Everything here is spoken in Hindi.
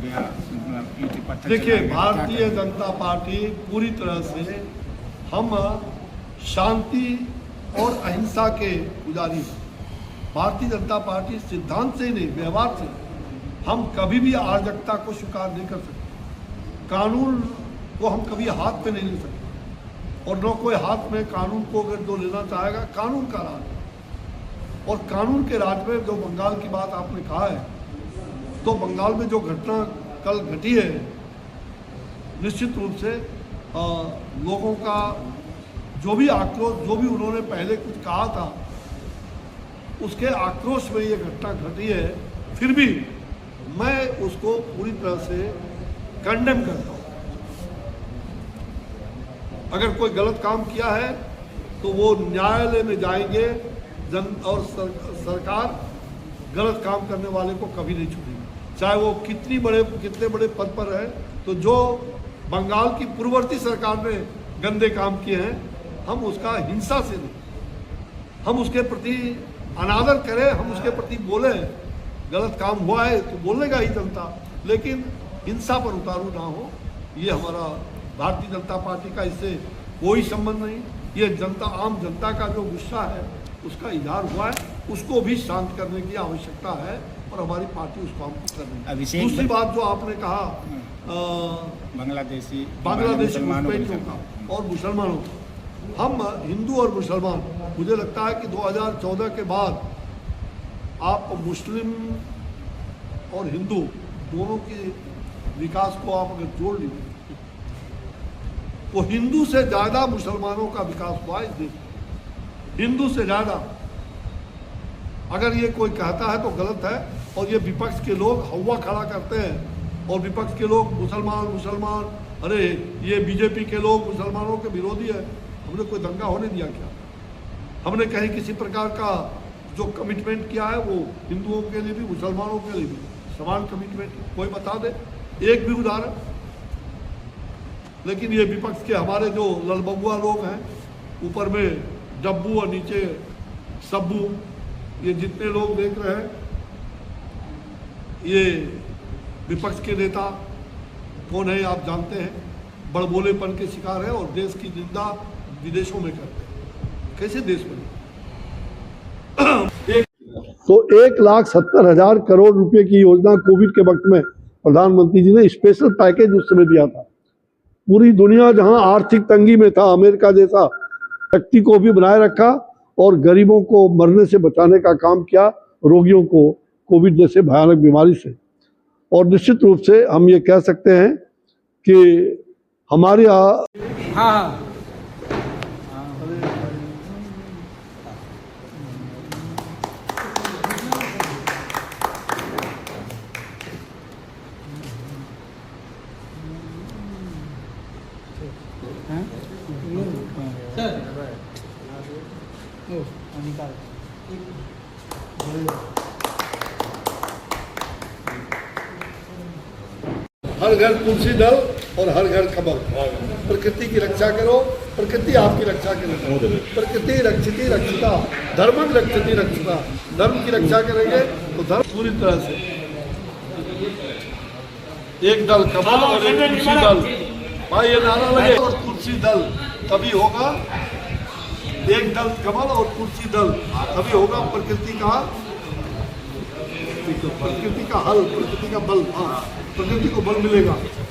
गया। देखिए, भारतीय जनता पार्टी पूरी तरह से हम शांति और अहिंसा के पुजारी हैं। भारतीय जनता पार्टी सिद्धांत से ही नहीं, व्यवहार से हम कभी भी अराजकता को स्वीकार नहीं कर सकते। कानून को हम कभी हाथ में नहीं ले सकते, और न कोई हाथ में कानून को अगर जो लेना चाहेगा। कानून का राज है, और कानून के राज में जो बंगाल की बात आपने कहा है, तो बंगाल में जो घटना कल घटी है, निश्चित रूप से लोगों का जो भी आक्रोश, जो भी उन्होंने पहले कुछ कहा था, उसके आक्रोश में ये घटना घटी है। फिर भी मैं उसको पूरी तरह से कंडेम करता हूँ। अगर कोई गलत काम किया है तो वो न्यायालय में जाएंगे, और सरकार गलत काम करने वाले को कभी नहीं छोड़ेगी, चाहे वो कितने बड़े पद पर है। तो जो बंगाल की पूर्ववर्ती सरकार ने गंदे काम किए हैं, हम उसका हिंसा से नहीं, हम उसके प्रति अनादर करें, हम उसके प्रति बोले। गलत काम हुआ है तो बोलेगा ही जनता, लेकिन हिंसा पर उतारू ना हो। ये हमारा भारतीय जनता पार्टी का इससे कोई संबंध नहीं। ये जनता, आम जनता का जो गुस्सा है उसका इजहार हुआ है, उसको भी शांत करने की आवश्यकता है, और हमारी पार्टी उस काम को कर रही है। दूसरी बात जो आपने कहा बांग्लादेशी घुसपैठियों का और मुसलमानों का, हम हिंदू और मुसलमान, मुझे लगता है कि 2014 के बाद आप मुस्लिम और हिंदू दोनों के विकास को आप अगर जोड़ लीजिए, तो हिंदू से ज़्यादा मुसलमानों का विकास हुआ इस देश में, हिंदू से ज़्यादा। अगर ये कोई कहता है तो गलत है, और ये विपक्ष के लोग हवा खड़ा करते हैं, और विपक्ष के लोग मुसलमान, अरे ये बीजेपी के लोग मुसलमानों के विरोधी है। हमने कोई दंगा होने दिया क्या? हमने कहीं किसी प्रकार का जो कमिटमेंट किया है वो हिंदुओं के लिए भी मुसलमानों के लिए भी समान कमिटमेंट कोई बता दे, एक भी उदाहरण। लेकिन ये विपक्ष के हमारे जो ललबुआ लोग हैं, ऊपर में डब्बू और नीचे सब्बू, ये जितने लोग देख रहे हैं, ये विपक्ष के नेता कौन है आप जानते हैं, बड़बोलेपन के शिकार है, और देश की निंदा विदेशों में करते हैं। कैसे देश बने? तो 1,70,000 करोड़ रुपए की योजना कोविड के वक्त में प्रधानमंत्री जी ने स्पेशल पैकेज उस समय दिया था। पूरी दुनिया जहां आर्थिक तंगी में था, अमेरिका जैसा शक्ति को भी बनाए रखा, और गरीबों को मरने से बचाने का काम किया, रोगियों को कोविड जैसे भयानक बीमारी से। और निश्चित रूप से हम ये कह सकते हैं कि हमारे यहाँ हर घर तुलसी दल और हर घर कमल। प्रकृति की रक्षा करो, प्रकृति आपकी रक्षा करेगी। प्रकृति रक्षिति रक्षिता, धर्मं रक्षिति रक्षिता। धर्म की रक्षा करेंगे तो धर्म पूरी तरह से। एक दल कमल और एक तुलसी दल, भाई ये नारा लगे, और तुलसी दल तभी होगा। एक दल कमल और तुलसी दल तभी होगा प्रकृति का हल, प्रकृति का बल। हाँ, प्रकृति को बल मिलेगा।